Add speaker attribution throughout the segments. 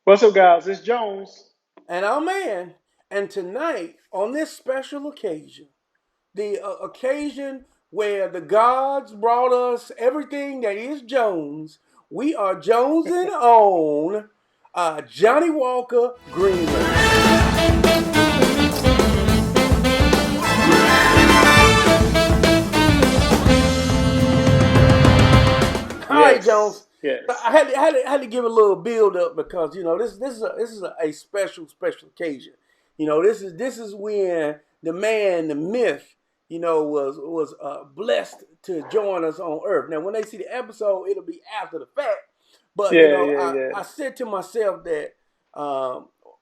Speaker 1: What's up, guys? It's Jones.
Speaker 2: And I'm man. And tonight, on this special occasion, the occasion where the gods brought us everything that is Jones, we are Jones and own Johnnie Walker Green Label. All right, Jones.
Speaker 1: Yes, yes.
Speaker 2: I had to give a little build up because this is a special occasion. This is when the man, the myth, was blessed to join us on Earth. Now, when they see the episode, it'll be after the fact. But
Speaker 1: Yeah, yeah, yeah.
Speaker 2: I said to myself that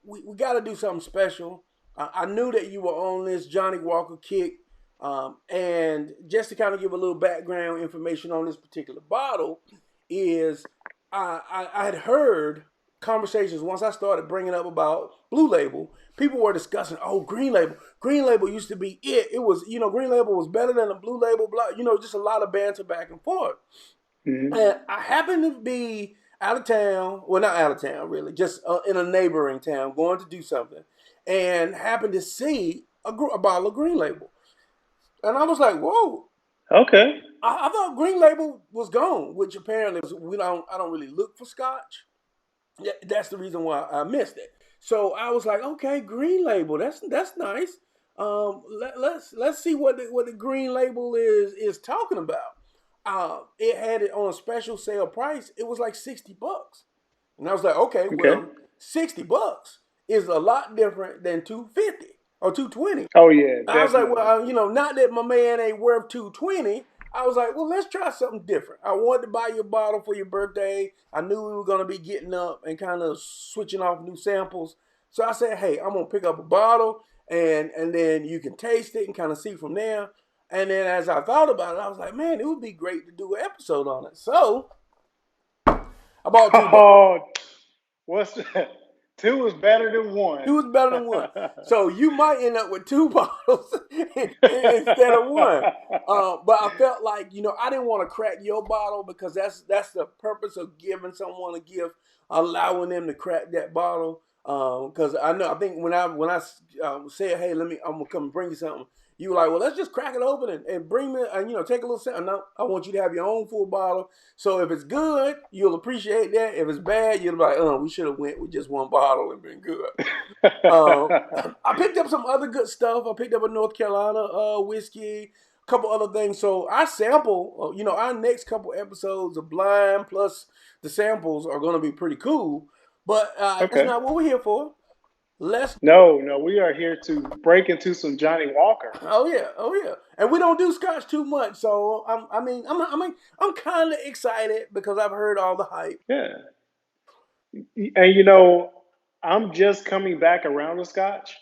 Speaker 2: we got to do something special. I knew that you were on this Johnnie Walker kick. And just to kind of give a little background information on this particular bottle, is I had heard conversations once I started bringing up about Blue Label. People were discussing, oh, Green Label. Green Label used to be it. It was, Green Label was better than the Blue Label. Blah, just a lot of banter back and forth.
Speaker 1: Hmm.
Speaker 2: And I happened to be out of town. Well, not out of town, really, just in a neighboring town, going to do something, and happened to see a bottle of Green Label. And I was like, whoa.
Speaker 1: Okay.
Speaker 2: I thought Green Label was gone, which apparently I don't really look for Scotch. Yeah, that's the reason why I missed it. So I was like, okay, Green Label, that's nice. Let's see what the Green Label is talking about. It had it on a special sale price. It was like $60, and I was like, okay,
Speaker 1: Okay.
Speaker 2: well, $60 is a lot different than 250 or 220.
Speaker 1: Oh yeah,
Speaker 2: I was like,
Speaker 1: definitely.
Speaker 2: well, not that my man ain't worth 220. I was like, well, let's try something different. I wanted to buy you a bottle for your birthday. I knew we were gonna be getting up and kind of switching off new samples. So I said, hey, I'm gonna pick up a bottle and then you can taste it and kind of see from there. And then as I thought about it, I was like, man, it would be great to do an episode on it. So I bought two bottles.
Speaker 1: Oh, what's that? Two is better than one.
Speaker 2: Two is better than one. So you might end up with two bottles instead of one. But I felt like, I didn't want to crack your bottle because that's the purpose of giving someone a gift, allowing them to crack that bottle. Because I think when I said, hey, I'm gonna come and bring you something, you were like, well, let's just crack it open and bring me, and take a little sip. No, I want you to have your own full bottle. So if it's good, you'll appreciate that. If it's bad, you'll be like, we should have went with just one bottle and been good. I picked up some other good stuff. I picked up a North Carolina whiskey, a couple other things. So I sample, our next couple episodes of Blind plus the samples are going to be pretty cool. But that's
Speaker 1: Okay.
Speaker 2: not what we're here for. Let's.
Speaker 1: No, no, we are here to break into some Johnnie Walker.
Speaker 2: Oh yeah, and we don't do Scotch too much. So I'm kind of excited because I've heard all the hype.
Speaker 1: Yeah. And I'm just coming back around to Scotch.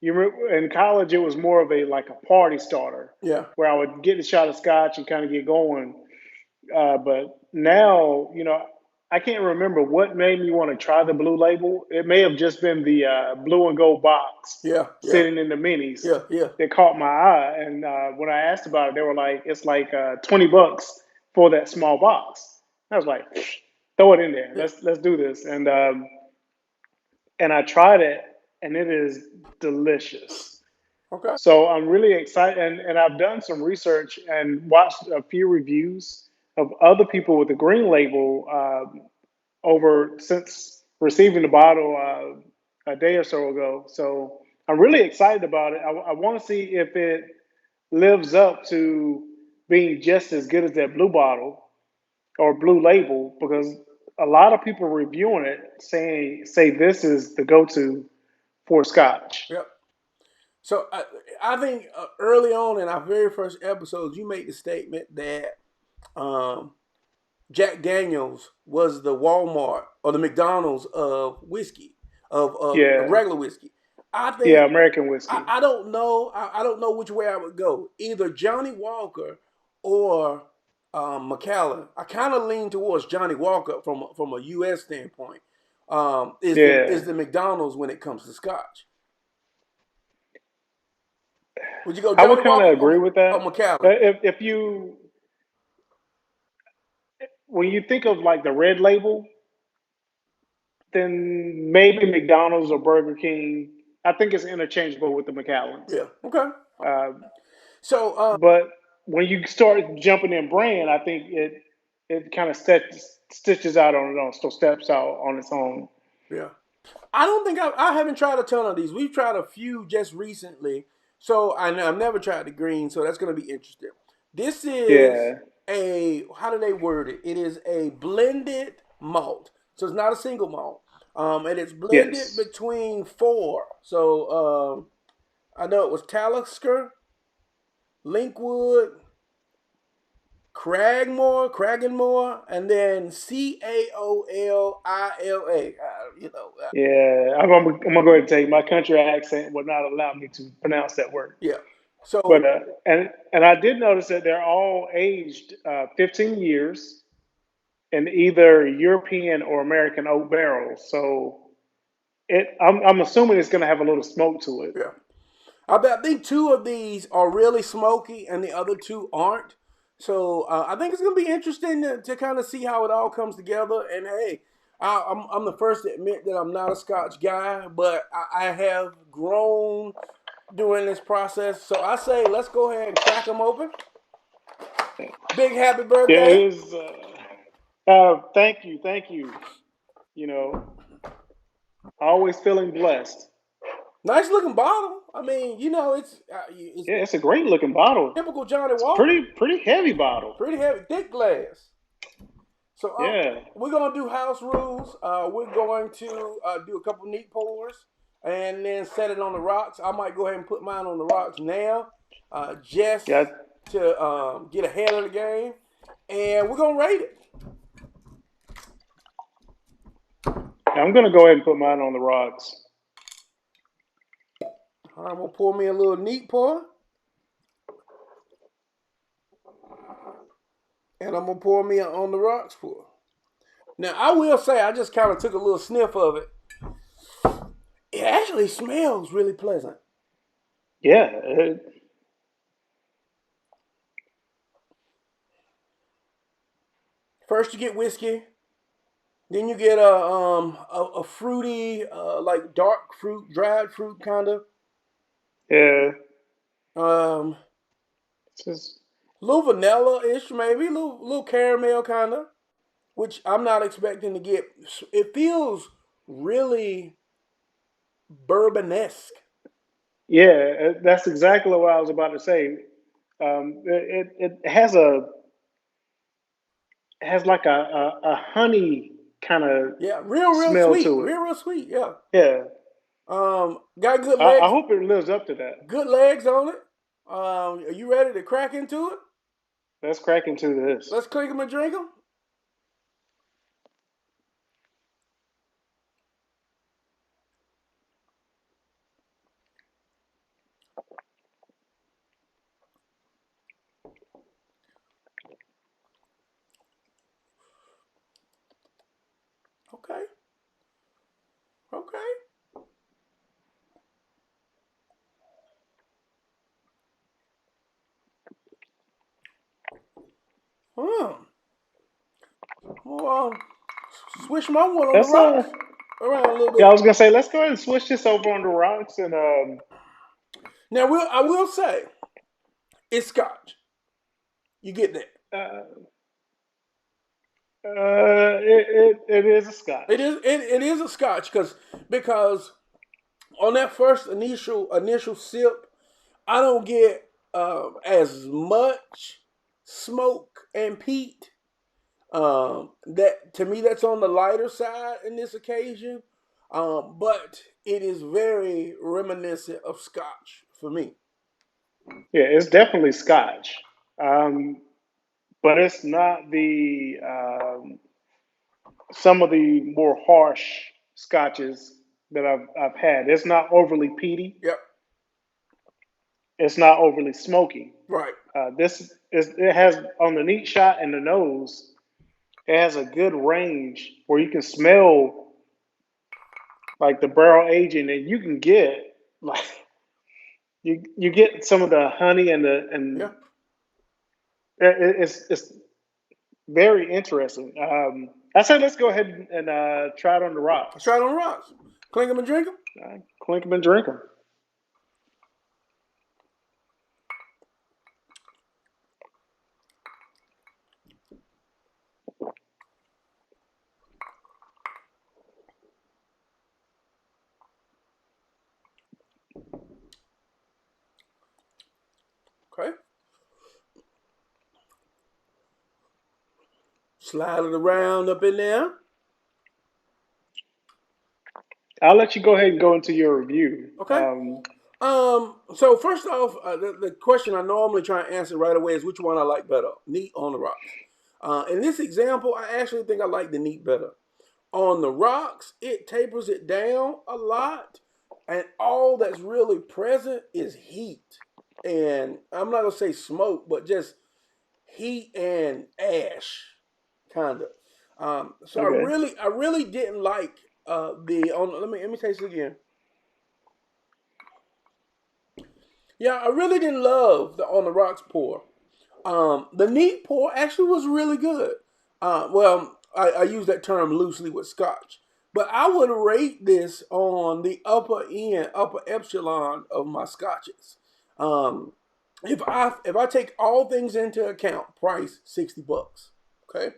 Speaker 1: You remember in college, it was more of a like a party starter
Speaker 2: Yeah.
Speaker 1: where I would get a shot of Scotch and kind of get going. But now, I can't remember what made me want to try the Blue Label. It may have just been the blue and gold box
Speaker 2: Yeah. Yeah.
Speaker 1: sitting in the minis
Speaker 2: Yeah. Yeah.
Speaker 1: that caught my eye. And when I asked about it, they were like, "It's like $20 for that small box." I was like, "Throw it in there.
Speaker 2: Yeah.
Speaker 1: Let's do this." And I tried it, and it is delicious.
Speaker 2: Okay.
Speaker 1: So I'm really excited, and I've done some research and watched a few reviews of other people with the green label over since receiving the bottle a day or so ago. So I'm really excited about it. I want to see if it lives up to being just as good as that blue bottle or blue label because a lot of people reviewing it say this is the go-to for Scotch.
Speaker 2: Yep. So I think early on in our very first episodes, you made the statement that um, Jack Daniels was the Walmart or the McDonald's of whiskey, of
Speaker 1: Yeah,
Speaker 2: regular whiskey. I
Speaker 1: yeah,
Speaker 2: think
Speaker 1: American whiskey.
Speaker 2: I don't know. I don't know which way I would go. Either Johnnie Walker or Macallan. I kind of lean towards Johnnie Walker from a U.S. standpoint. Is
Speaker 1: Yeah,
Speaker 2: the McDonald's when it comes to Scotch? Would you go
Speaker 1: I would
Speaker 2: Johnnie
Speaker 1: kind
Speaker 2: Walker
Speaker 1: of agree with that.
Speaker 2: or Macallan?
Speaker 1: If you when you think of like the red label, then maybe McDonald's or Burger King. I think it's interchangeable with the Macallans.
Speaker 2: Yeah. Okay.
Speaker 1: Uh,
Speaker 2: So,
Speaker 1: but when you start jumping in brand, I think it kind of stitches out on its own, so steps out on its own.
Speaker 2: yeah. I don't think I haven't tried a ton of these. We've tried a few just recently. So I've never tried the green. So that's going to be interesting. This is
Speaker 1: Yeah.
Speaker 2: how do they word it? It is a blended malt. So it's not a single malt. And it's blended
Speaker 1: Yes.
Speaker 2: between four. So I know it was Talisker, Linkwood, Cragmore, and then Caolila.
Speaker 1: Yeah. I'm gonna go ahead and tell you my country accent would not allow me to pronounce that word.
Speaker 2: Yeah.
Speaker 1: But
Speaker 2: So
Speaker 1: and I did notice that they're all aged 15 years in either European or American oak barrels. So I'm assuming it's going to have a little smoke to it.
Speaker 2: yeah, I think two of these are really smoky, and the other two aren't. So I think it's going to be interesting to kind of see how it all comes together. And hey, I'm the first to admit that I'm not a Scotch guy, but I have grown during this process. So I say let's go ahead and crack them open. Big happy
Speaker 1: Yeah,
Speaker 2: birthday!
Speaker 1: it is. Thank you, thank you. You know, always feeling blessed.
Speaker 2: Nice looking bottle. I mean, it's
Speaker 1: Yeah, it's a great looking bottle.
Speaker 2: typical Johnnie
Speaker 1: It's
Speaker 2: Walker.
Speaker 1: pretty heavy bottle.
Speaker 2: Pretty heavy, thick glass. So
Speaker 1: Yeah,
Speaker 2: we're gonna do house rules. We're going to do a couple neat pours and then set it on the rocks. I might go ahead and put mine on the rocks now, just
Speaker 1: yeah.
Speaker 2: to get ahead of the game. And we're gonna rate it.
Speaker 1: I'm gonna go ahead and put mine on the rocks.
Speaker 2: All right, I'm gonna pour me a little neat pour, and I'm gonna pour me an on the rocks pour. Now I will say I just kind of took a little sniff of it. It actually smells really pleasant.
Speaker 1: Yeah,
Speaker 2: First you get whiskey, then you get a fruity like dark fruit, dried fruit kind of.
Speaker 1: yeah.
Speaker 2: Um,
Speaker 1: It's just
Speaker 2: little vanilla ish maybe, little caramel kind of, which I'm not expecting to get. It feels really bourbonesque.
Speaker 1: yeah. That's exactly what I was about to say. It has like a honey kind of
Speaker 2: Yeah, real
Speaker 1: smell
Speaker 2: sweet,
Speaker 1: to it.
Speaker 2: real sweet. Yeah.
Speaker 1: Yeah,
Speaker 2: Got good
Speaker 1: I
Speaker 2: legs,
Speaker 1: hope it lives up to that.
Speaker 2: good legs on it. Are you ready to crack into it?
Speaker 1: Let's crack into this.
Speaker 2: Let's click them and drink them. Okay. Okay. Hmm. Well, swish my one on the
Speaker 1: That's
Speaker 2: rocks around a little
Speaker 1: yeah. I
Speaker 2: bit.
Speaker 1: was gonna say let's go ahead and switch this over on the rocks and
Speaker 2: Now, I will say it's Scotch. You get that?
Speaker 1: uh, it is a
Speaker 2: It
Speaker 1: Scotch.
Speaker 2: is. It is a Scotch because on that first initial sip, I don't get as much smoke and peat. That to me, that's on the lighter side in this occasion. But it is very reminiscent of Scotch for me.
Speaker 1: Yeah, it's definitely Scotch, um, but it's not the some of the more harsh Scotches that I've had. It's not overly peaty.
Speaker 2: Yep.
Speaker 1: It's not overly smoky.
Speaker 2: Right.
Speaker 1: This is it has on the neat shot in the nose. It has a good range where you can smell like the barrel aging, and you can get like you get some of the honey and
Speaker 2: Yeah.
Speaker 1: it's very interesting. I say let's go ahead and try it on the
Speaker 2: Let's
Speaker 1: rocks.
Speaker 2: try it on the rocks. Clink them and drink them.
Speaker 1: Clink them and drink them.
Speaker 2: Okay. Slide it around up in there.
Speaker 1: I'll let you go ahead and go into your review.
Speaker 2: Okay. So first off, the question I normally try and answer right away is which one I like better, neat on the rocks. In this example, I actually think I like the neat better. On the rocks, it tapers it down a lot, and all that's really present is heat. And I'm not gonna say smoke, but just heat and ash, kind of. So
Speaker 1: Okay.
Speaker 2: I really didn't like the on. Let me taste it again. Yeah, I really didn't love the on the rocks pour. The neat pour actually was really good. I use that term loosely with Scotch, but I would rate this on the upper end, upper epsilon of my Scotches. Um, if I take all things into account, price $60. Okay,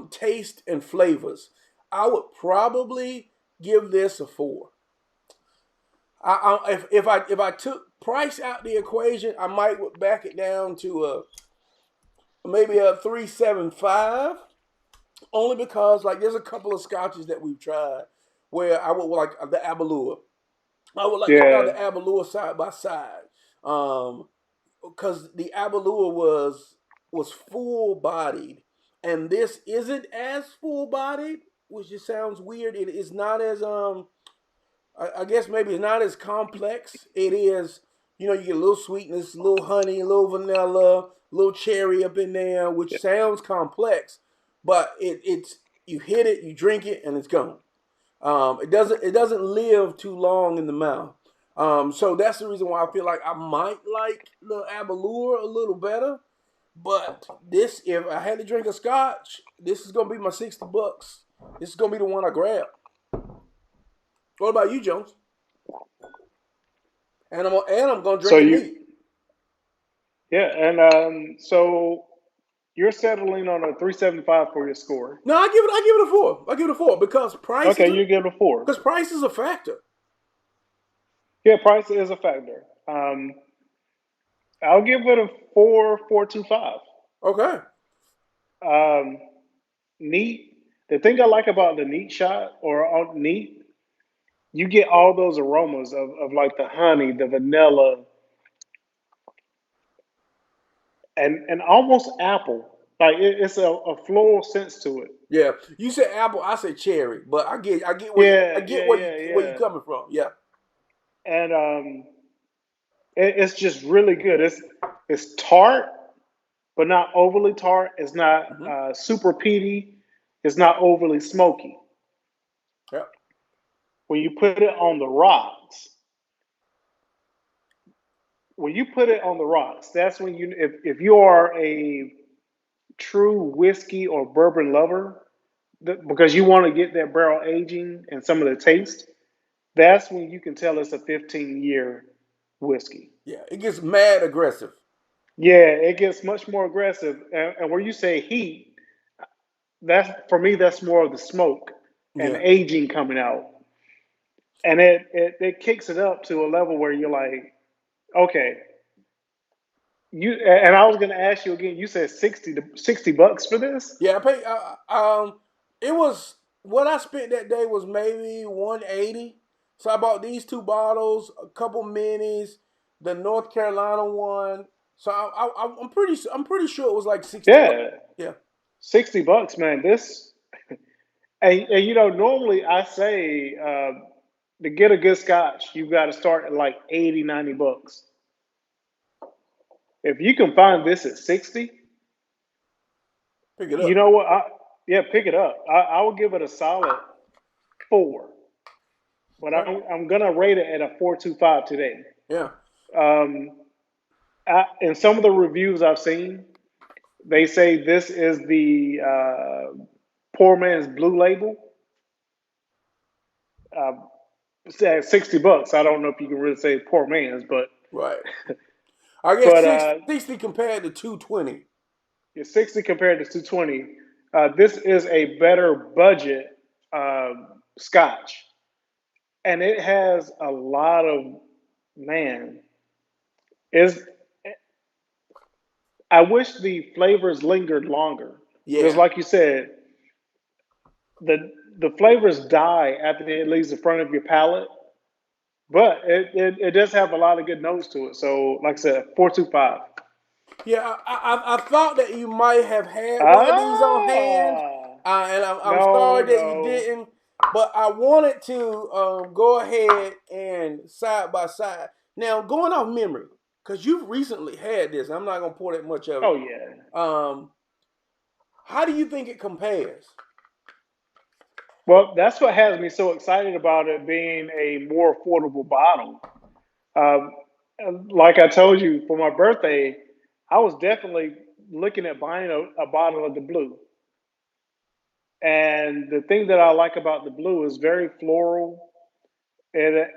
Speaker 2: taste and flavors, I would probably give this a 4. If I took price out the equation, I might back it down to maybe a 3.75. Only because like there's a couple of scotches that we've tried where I would like the Abalua. I would like to try the
Speaker 1: Yeah.
Speaker 2: Abalua side by side. Because the Abalua was full bodied, and this isn't as full bodied, which just sounds weird. It is not as I guess maybe it's not as complex. It is, you get a little sweetness, a little honey, a little vanilla, a little cherry up in there, which sounds complex, but it's you hit it, you drink it, and it's gone. It doesn't live too long in the mouth. So that's the reason why I feel like I might like the Abalure a little better. But this, if I had to drink a Scotch, this is gonna be my $60. This is gonna be the one I grab. What about you, Jones? And I'm gonna
Speaker 1: So
Speaker 2: drink it
Speaker 1: you,
Speaker 2: neat.
Speaker 1: yeah, and so you're settling on a 375 for your score.
Speaker 2: No, I give it a 4. I give it a 4 because
Speaker 1: Okay, you give it a four.
Speaker 2: price is a factor.
Speaker 1: Yeah, price is a factor. I'll give it a 4.25.
Speaker 2: Okay.
Speaker 1: Um, neat. The thing I like about the neat shot or neat, you get all those aromas of like the honey, the vanilla, and almost apple. Like it's a floral sense to it.
Speaker 2: Yeah. You said apple, I said cherry, but I get where you I
Speaker 1: Yeah,
Speaker 2: get
Speaker 1: yeah,
Speaker 2: where you
Speaker 1: yeah,
Speaker 2: where you
Speaker 1: yeah.
Speaker 2: coming from. Yeah.
Speaker 1: And it's just really good. It's tart, but not overly tart. It's not
Speaker 2: Mm-hmm.
Speaker 1: super peaty. It's not overly smoky.
Speaker 2: Yeah.
Speaker 1: When you put it on the rocks, that's when if you are a true whiskey or bourbon lover, because you want to get that barrel aging and some of the taste, that's when you can tell it's a 15-year whiskey.
Speaker 2: Yeah. It gets mad aggressive.
Speaker 1: Yeah, it gets much more aggressive. And where you say heat, that's for me, that's more of the smoke and
Speaker 2: Yeah.
Speaker 1: aging coming out. And it kicks it up to a level where you're like, okay, and I was gonna ask you again, you said 60 bucks for this?
Speaker 2: Yeah. I pay. It was what I spent that day was maybe 180. So I bought these 2 bottles, a couple minis, the North Carolina one. So I'm pretty sure it was like $60.
Speaker 1: Yeah,
Speaker 2: Yeah.
Speaker 1: 60 bucks, man. This and normally I say to get a good scotch, you've got to start at like 80, 90 bucks. If you can find this at 60,
Speaker 2: Pick it
Speaker 1: you
Speaker 2: up.
Speaker 1: know what? Yeah, pick it up. I will give it a solid 4, but
Speaker 2: Okay.
Speaker 1: I'm gonna rate it at a 4.25 today.
Speaker 2: Yeah.
Speaker 1: Um, in some of the reviews I've seen, they say this is the poor man's Blue Label. Uh, it's at $60. I don't know if you can really say poor man's, but
Speaker 2: Right. I guess
Speaker 1: but
Speaker 2: 60 compared to 220.
Speaker 1: it's 60 compared to 220. This is a better budget Scotch, and it has a lot of man. Is I wish the flavors lingered longer because,
Speaker 2: Yeah.
Speaker 1: like you said, the flavors die after it leaves the front of your palate, but it does have a lot of good notes to it. So, like I said, 425.
Speaker 2: Yeah, I thought that you might have had one of these on hand,
Speaker 1: Ah,
Speaker 2: and I'm
Speaker 1: no,
Speaker 2: sorry that you
Speaker 1: no.
Speaker 2: didn't. But I wanted to go ahead and side by side. Now, going off memory, because you've recently had this, I'm not gonna pour that much of it.
Speaker 1: Oh yeah.
Speaker 2: Um, how do you think it compares?
Speaker 1: Well, that's what has me so excited about it being a more affordable bottle. Um, like I told you, for my birthday, I was definitely looking at buying a bottle of the blue. And the thing that I like about the blue is very floral. It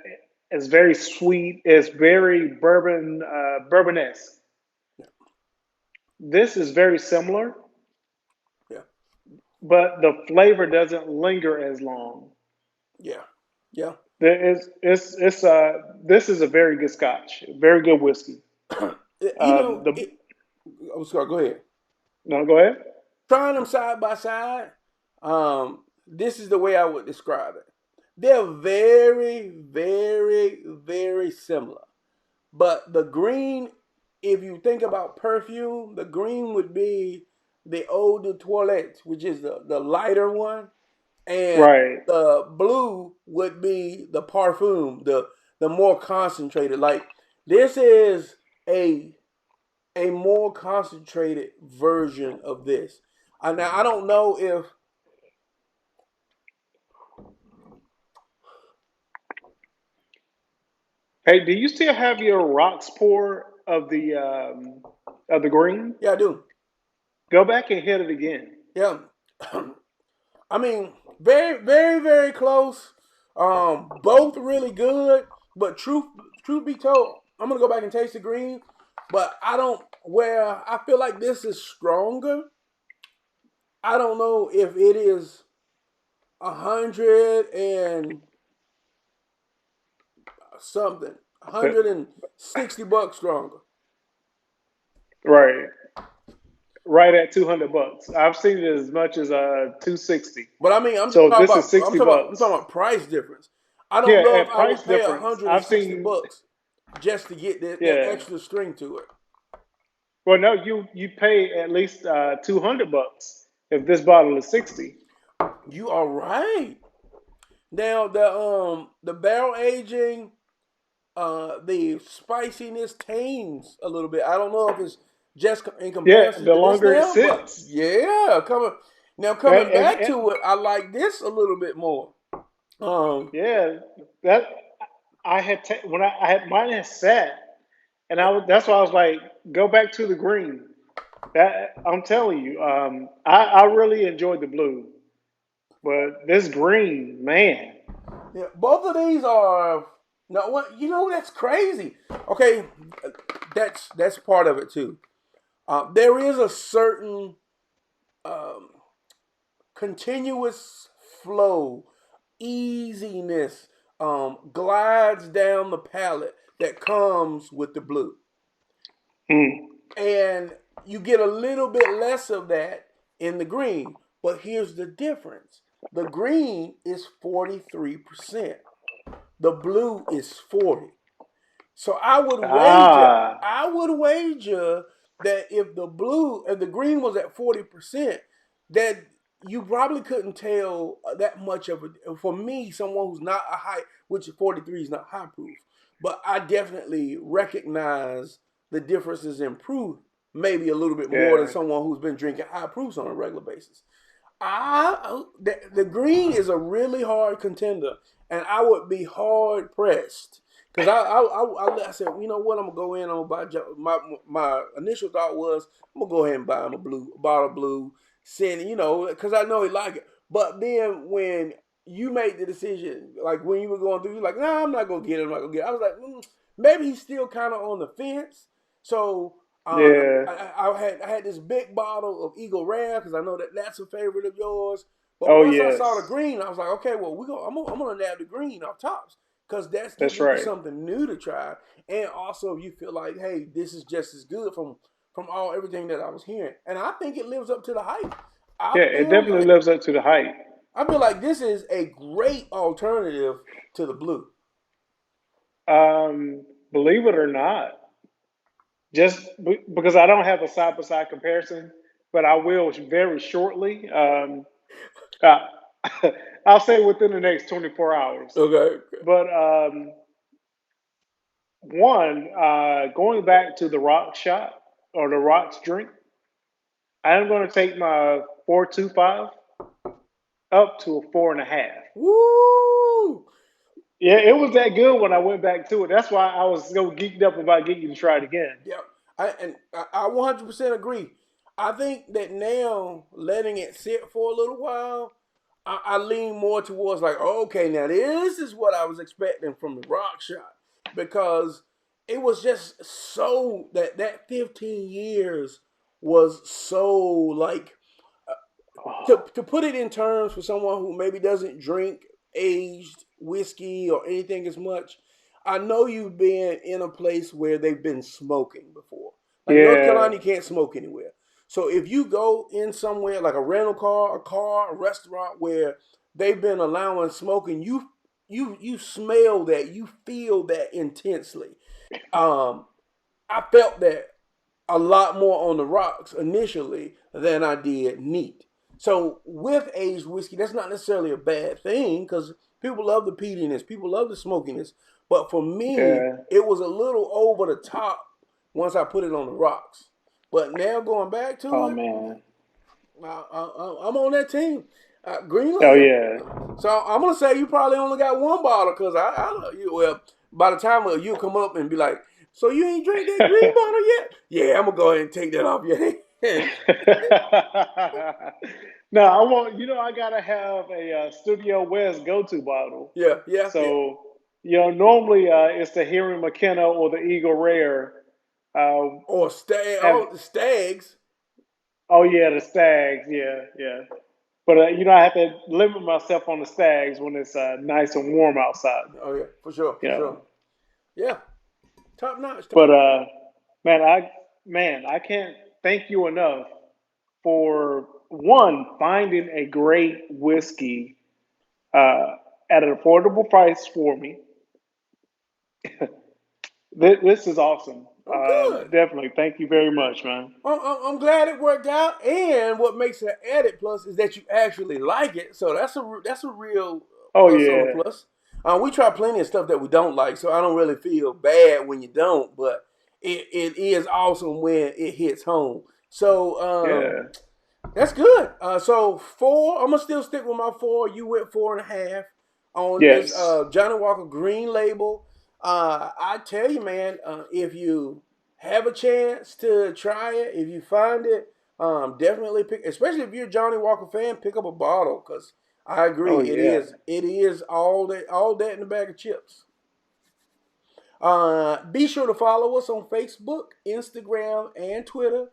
Speaker 1: it's very sweet. It's very bourbonesque. This is very similar,
Speaker 2: Yeah,
Speaker 1: but the flavor doesn't linger as long.
Speaker 2: yeah, yeah.
Speaker 1: This is a very good Scotch, very good whiskey.
Speaker 2: You know,
Speaker 1: The
Speaker 2: I'm sorry. Go ahead.
Speaker 1: No, go ahead.
Speaker 2: Trying them side by side, this is the way I would describe it. They're very, very, very similar. But the green, if you think about perfume, the green would be the eau de toilette, which is the lighter one. And
Speaker 1: Right.
Speaker 2: the blue would be the parfum, the more concentrated. Like this is a more concentrated version of this. Now I don't know if
Speaker 1: Hey, do you still have your rocks pour of the green?
Speaker 2: yeah I do.
Speaker 1: Go back and hit it again.
Speaker 2: Yeah. I mean, very, very, very close. Both really good, but truth be told, I'm gonna go back and taste the green, but I don't. Where I feel like this is stronger. I don't know if it is 100 and something, $160 stronger.
Speaker 1: Right. Right at $200. I've seen it as much as 260.
Speaker 2: But I mean, I'm just
Speaker 1: So
Speaker 2: talking
Speaker 1: this
Speaker 2: about.
Speaker 1: is 60
Speaker 2: I'm talking
Speaker 1: bucks.
Speaker 2: about price difference. I don't
Speaker 1: Yeah,
Speaker 2: know if
Speaker 1: at
Speaker 2: I
Speaker 1: price
Speaker 2: would pay
Speaker 1: difference,
Speaker 2: hundred and
Speaker 1: I've
Speaker 2: sixty
Speaker 1: seen.
Speaker 2: bucks just to get that
Speaker 1: Yeah.
Speaker 2: extra string to it.
Speaker 1: Well, no, you pay at least $200 if this bottle is 60.
Speaker 2: You are right. Now the barrel aging, the spiciness tames a little bit. I don't know if it's just in
Speaker 1: Yeah,
Speaker 2: comparison
Speaker 1: the
Speaker 2: to this
Speaker 1: longer it
Speaker 2: now, but
Speaker 1: sits,
Speaker 2: yeah,
Speaker 1: and,
Speaker 2: coming back
Speaker 1: and
Speaker 2: to it, I like this a little bit more. Um,
Speaker 1: yeah, that when I had mine had sat, and that's why I was like, go back to the green. That I'm telling you, I really enjoyed the blue, but this green, man,
Speaker 2: yeah, both of these are no what you know that's crazy. Okay, that's part of it too. There is a certain um, continuous flow, easiness, glides down the palate that comes with the blue.
Speaker 1: mm,
Speaker 2: And you get a little bit less of that in the green. But here's the difference the green is 43%, the blue is 40. So
Speaker 1: ah,
Speaker 2: I would wager that if the green was at 40%, that you probably couldn't tell that much of it. For me, someone who's not a high, which 43 is not high proof, but I definitely recognize the differences in proof, maybe a little bit more than
Speaker 1: yeah,
Speaker 2: someone who's been drinking high proofs on a regular basis. The green is a really hard contender, and I would be hard pressed because I said, you know what, I'm gonna go in. I'm gonna buy. My initial thought was I'm gonna go ahead and buy him a bottle of blue, saying, because I know he like it. But then when you made the decision, like when you were going through, you're like, nah, I'm not gonna get it. I'm not gonna get it. I was like, maybe he's still kind of on the fence. So
Speaker 1: Yeah.
Speaker 2: I had this big bottle of Eagle Rare because I know that's a favorite of yours. But
Speaker 1: Oh
Speaker 2: once I saw the
Speaker 1: yes.
Speaker 2: green, I was like, okay, well I'm gonna nab the green off tops because that's
Speaker 1: That's
Speaker 2: giving you
Speaker 1: right.
Speaker 2: something new to try, and also you feel like, hey, this is just as good from everything that I was hearing, and I think it lives up to the hype. I
Speaker 1: Yeah, it
Speaker 2: feel
Speaker 1: definitely
Speaker 2: like
Speaker 1: lives up to the hype.
Speaker 2: this is a great alternative to the blue.
Speaker 1: Believe it or not, just because I don't have a side by side comparison, but I will very shortly. Uh, I'll say within the next 24 hours.
Speaker 2: Okay.
Speaker 1: But one, going back to the rock shot or the rocks drink, I'm going to take my 4.25 up to a 4.5.
Speaker 2: Woo!
Speaker 1: Yeah, it was that good when I went back to it. That's why I was so geeked up about getting you to try it again.
Speaker 2: Yeah, I 100% agree. I think that now letting it sit for a little while, I lean more towards like, okay, now this is what I was expecting from the rock shot because it was just so that 15 years was so like
Speaker 1: Oh,
Speaker 2: to put it in terms for someone who maybe doesn't drink aged whiskey or anything as much, I know you've been in a place where they've been smoking before. Like North
Speaker 1: yeah.
Speaker 2: Carolina, you can't smoke anywhere. So if you go in somewhere like a rental car, a restaurant where they've been allowing smoking, you smell that, you feel that intensely. Um, I felt that a lot more on the rocks initially than I did neat. So with aged whiskey, that's not necessarily a bad thing because people love the peatiness, people love the smokiness. But for me,
Speaker 1: Yeah.
Speaker 2: it was a little over the top once I put it on the rocks. But now going back to
Speaker 1: Oh
Speaker 2: it,
Speaker 1: man.
Speaker 2: I'm on that team. Green
Speaker 1: Oh
Speaker 2: label.
Speaker 1: yeah.
Speaker 2: So I'm gonna say you probably only got one bottle because well, by the time you come up and be like, so you ain't drink that green bottle yet? Yeah, I'm gonna go ahead and take that off your hand.
Speaker 1: No, I want. I gotta have a Studio West go-to bottle.
Speaker 2: Yeah, yeah, yeah.
Speaker 1: So normally it's the Henry McKenna or the Eagle Rare. Uh,
Speaker 2: Or
Speaker 1: have
Speaker 2: the stags.
Speaker 1: Oh yeah, the Stags. Yeah, yeah. But I have to limit myself on the Stags when it's nice and warm outside.
Speaker 2: Oh yeah, for sure,
Speaker 1: You
Speaker 2: for
Speaker 1: know.
Speaker 2: sure. Yeah, top notch.
Speaker 1: But man, I can't thank you enough for one finding a great whiskey uh, at an affordable price for me. This is awesome.
Speaker 2: Oh, good.
Speaker 1: Definitely, thank you very much, man.
Speaker 2: I'm glad it worked out, and what makes it an added plus is that you actually like it. So that's a real
Speaker 1: Oh
Speaker 2: plus on the
Speaker 1: yeah,
Speaker 2: plus. We try plenty of stuff that we don't like, so I don't really feel bad when you don't. But it is awesome when it hits home. So
Speaker 1: yeah,
Speaker 2: that's good. So four. I'm gonna still stick with my four. You went 4.5 on this
Speaker 1: yes.
Speaker 2: Johnnie Walker Green Label. I tell you, man, if you have a chance to try it, if you find it, definitely pick. Especially if you're a Johnnie Walker fan, pick up a bottle because I agree.
Speaker 1: Oh yeah,
Speaker 2: It is all that in a bag of chips. Be sure to follow us on Facebook, Instagram, and Twitter.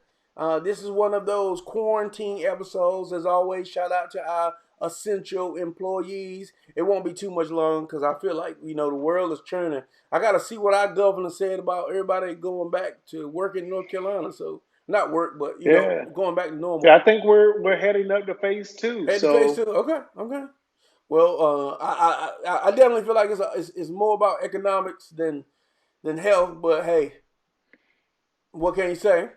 Speaker 2: This is one of those quarantine episodes. As always, shout out to our essential employees. It won't be too much long because I feel like the world is churning. I got to see what our governor said about everybody going back to work in North Carolina. So not work, but
Speaker 1: yeah.
Speaker 2: going back to
Speaker 1: Yeah,
Speaker 2: normal.
Speaker 1: I think we're heading up to phase 2.
Speaker 2: Head to phase
Speaker 1: So
Speaker 2: two. Okay, okay. Well, I definitely feel like it's more about economics than health. But hey, what can you say?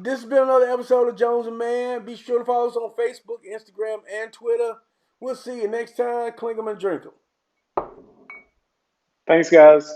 Speaker 2: This has been another episode of Jones and Mann. Be sure to follow us on Facebook, Instagram, and Twitter. We'll see you next time. Clink 'em and drink 'em.
Speaker 1: thanks, guys.